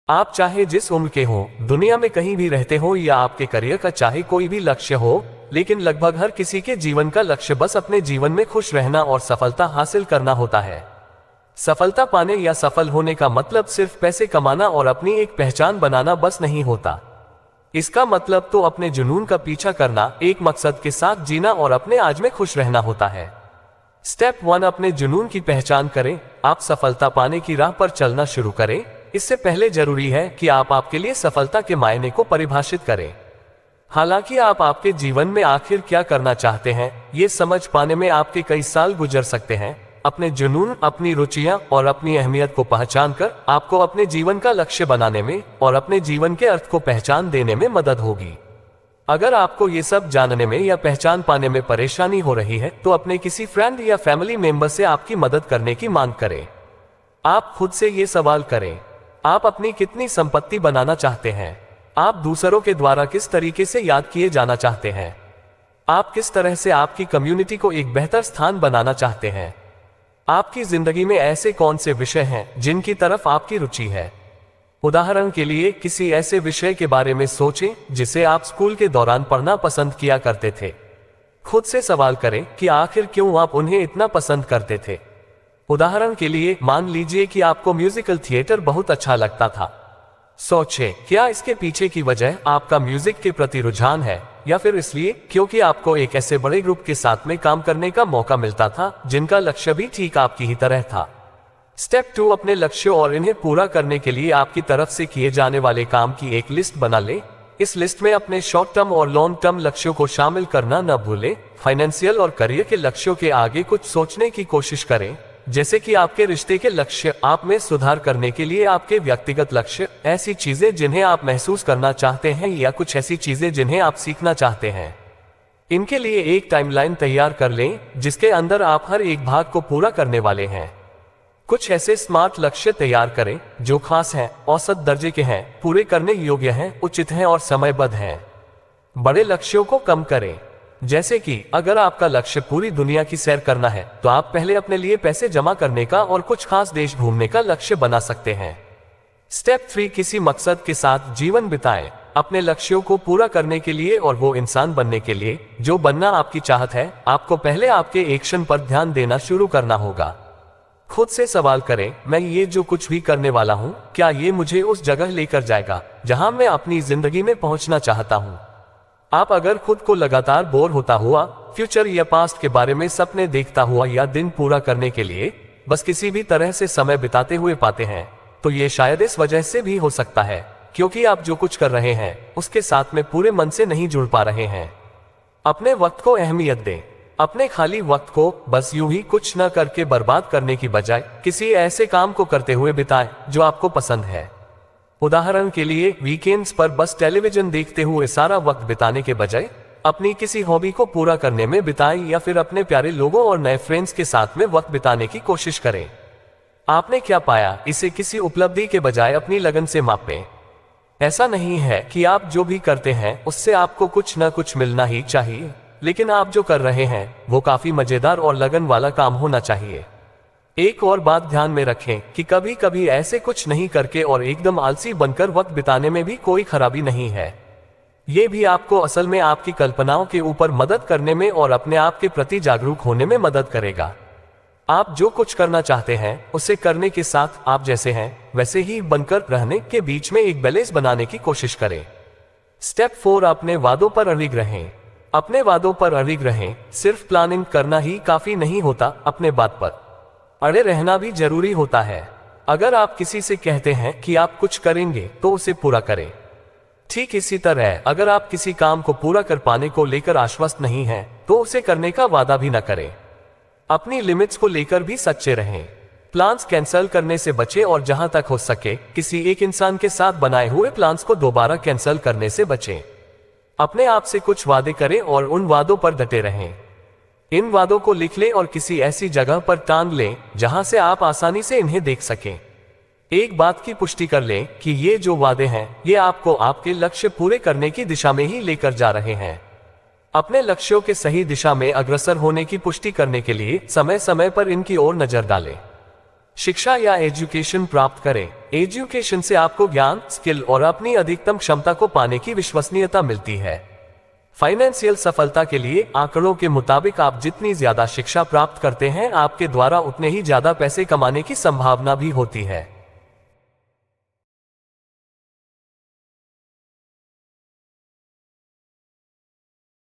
आप चाहे जिस उम्र के हो, दुनिया में कहीं भी रहते हो या आपके करियर का चाहे कोई भी लक्ष्य हो, लेकिन लगभग हर किसी के जीवन का लक्ष्य बस अपने जीवन में खुश रहना और सफलता हासिल करना होता है। सफलता पाने या सफल होने का मतलब सिर्फ पैसे कमाना और अपनी एक पहचान बनाना बस नहीं होता। इसका मतलब तो अपने जुनून का पीछा करना, एक मकसद के साथ जीना और अपने आज में खुश रहना होता है। स्टेप 1, अपने जुनून की पहचान करें। आप सफलता पाने की राह पर चलना शुरू करें। इससे पहले जरूरी है कि आप आपके लिए सफलता के मायने को परिभाषित करें। हालांकि आप आपके जीवन में आखिर क्या करना चाहते हैं, ये समझ पाने में आपके कई साल गुजर सकते हैं। अपने जुनून, अपनी रुचियां और अपनी अहमियत को पहचान कर आपको अपने जीवन का लक्ष्य बनाने में और अपने जीवन के अर्थ को पहचान देने में मदद होगी। अगर आपको ये सब जानने में या पहचान पाने में परेशानी हो रही है, तो अपने किसी फ्रेंड या फैमिली मेंबर से आपकी मदद करने की मांग करें। आप खुद से ये सवाल करें, आप अपनी कितनी संपत्ति बनाना चाहते हैं? आप दूसरों के द्वारा किस तरीके से याद किए जाना चाहते हैं? आप किस तरह से आपकी कम्युनिटी को एक बेहतर स्थान बनाना चाहते हैं? आपकी जिंदगी में ऐसे कौन से विषय हैं जिनकी तरफ आपकी रुचि है? उदाहरण के लिए, किसी ऐसे विषय के बारे में सोचें जिसे आप स्कूल के दौरान पढ़ना पसंद किया करते थे। खुद से सवाल करें कि आखिर क्यों आप उन्हें इतना पसंद करते थे। उदाहरण के लिए, मान लीजिए कि आपको म्यूजिकल थिएटर बहुत अच्छा लगता था। सोचें, क्या इसके पीछे की वजह आपका म्यूजिक के प्रति रुझान है, या फिर इसलिए क्योंकि आपको एक ऐसे बड़े ग्रुप के साथ में काम करने का मौका मिलता था जिनका लक्ष्य भी ठीक आपकी ही तरह था। स्टेप 2, अपने लक्ष्यों और इन्हें पूरा करने के लिए आपकी तरफ से किए जाने वाले काम की एक लिस्ट बना लें। इस लिस्ट में अपने शॉर्ट टर्म और लॉन्ग टर्म लक्ष्यों को शामिल करना न भूलें। फाइनेंशियल और करियर के लक्ष्यों के आगे कुछ सोचने की कोशिश करें, जैसे कि आपके रिश्ते के लक्ष्य, आप में सुधार करने के लिए आपके व्यक्तिगत लक्ष्य, ऐसी चीजें जिन्हें आप महसूस करना चाहते हैं या कुछ ऐसी चीजें जिन्हें आप सीखना चाहते हैं। इनके लिए एक टाइमलाइन तैयार कर लें जिसके अंदर आप हर एक भाग को पूरा करने वाले हैं। कुछ ऐसे स्मार्ट लक्ष्य तैयार करें जो खास हैं, औसत दर्जे के हैं, पूरे करने योग्य हैं, उचित हैं और समयबद्ध हैं। बड़े लक्ष्यों को कम करें, जैसे कि अगर आपका लक्ष्य पूरी दुनिया की सैर करना है, तो आप पहले अपने लिए पैसे जमा करने का और कुछ खास देश घूमने का लक्ष्य बना सकते हैं। स्टेप 3, किसी मकसद के साथ जीवन बिताएं। अपने लक्ष्यों को पूरा करने के लिए और वो इंसान बनने के लिए जो बनना आपकी चाहत है, आपको पहले आपके एक्शन पर ध्यान देना शुरू करना होगा। खुद से सवाल करें, मैं ये जो कुछ भी करने वाला हूँ, क्या ये मुझे उस जगह लेकर जाएगा जहां मैं अपनी जिंदगी में पहुंचना चाहता हूँ? आप अगर खुद को लगातार बोर होता हुआ, फ्यूचर या पास्ट के बारे में सपने देखता हुआ या दिन पूरा करने के लिए बस किसी भी तरह से समय बिताते हुए पाते हैं, तो ये शायद इस वजह से भी हो सकता है क्योंकि आप जो कुछ कर रहे हैं उसके साथ में पूरे मन से नहीं जुड़ पा रहे हैं। अपने वक्त को अहमियत दें। अपने खाली वक्त को बस यूं ही कुछ न करके बर्बाद करने की बजाय किसी ऐसे काम को करते हुए बिताएं जो आपको पसंद है। उदाहरण के लिए, वीकेंड्स पर बस टेलीविजन देखते हुए सारा वक्त बिताने के बजाय अपनी किसी हॉबी को पूरा करने में बिताएं या फिर अपने प्यारे लोगों और नए फ्रेंड्स के साथ में वक्त बिताने की कोशिश करें। आपने क्या पाया, इसे किसी उपलब्धि के बजाय अपनी लगन से मापें। ऐसा नहीं है कि आप जो भी करते हैं उससे आपको कुछ न कुछ मिलना ही चाहिए, लेकिन आप जो कर रहे हैं वो काफी मजेदार और लगन वाला काम होना चाहिए। एक और बात ध्यान में रखें कि कभी कभी ऐसे कुछ नहीं करके और एकदम आलसी बनकर वक्त बिताने में भी कोई खराबी नहीं है। ये भी आपको असल में आपकी कल्पनाओं के ऊपर मदद करने में और अपने आप के प्रति जागरूक होने में मदद करेगा। आप जो कुछ करना चाहते हैं उसे करने के साथ आप जैसे हैं वैसे ही बनकर रहने के बीच में एक बैलेंस बनाने की कोशिश करें। स्टेप 4, अपने वादों पर अडिग रहें। अपने वादों पर अडिग रहें। सिर्फ प्लानिंग करना ही काफी नहीं होता, अपने बात पर अड़े रहना भी जरूरी होता है। अगर आप किसी से कहते हैं कि आप कुछ करेंगे तो उसे पूरा करें। ठीक इसी तरह अगर आप किसी काम को पूरा कर पाने को लेकर आश्वस्त नहीं हैं, तो उसे करने का वादा भी न करें। अपनी लिमिट्स को लेकर भी सच्चे रहें। प्लान्स कैंसिल करने से बचें और जहां तक हो सके किसी एक इंसान के साथ बनाए हुए प्लान्स को दोबारा कैंसिल करने से बचें। अपने आप से कुछ वादे करें और उन वादों पर डटे रहें। इन वादों को लिख लें और किसी ऐसी जगह पर टांग लें जहां से आप आसानी से इन्हें देख सकें। एक बात की पुष्टि कर लें कि ये जो वादे हैं ये आपको आपके लक्ष्य पूरे करने की दिशा में ही लेकर जा रहे हैं। अपने लक्ष्यों के सही दिशा में अग्रसर होने की पुष्टि करने के लिए समय समय पर इनकी ओर नजर डालें। शिक्षा या एजुकेशन प्राप्त करें। एजुकेशन से आपको ज्ञान, स्किल और अपनी अधिकतम क्षमता को पाने की विश्वसनीयता मिलती है। फाइनेंशियल सफलता के लिए आंकड़ों के मुताबिक आप जितनी ज्यादा शिक्षा प्राप्त करते हैं, आपके द्वारा उतने ही ज्यादा पैसे कमाने की संभावना भी होती है।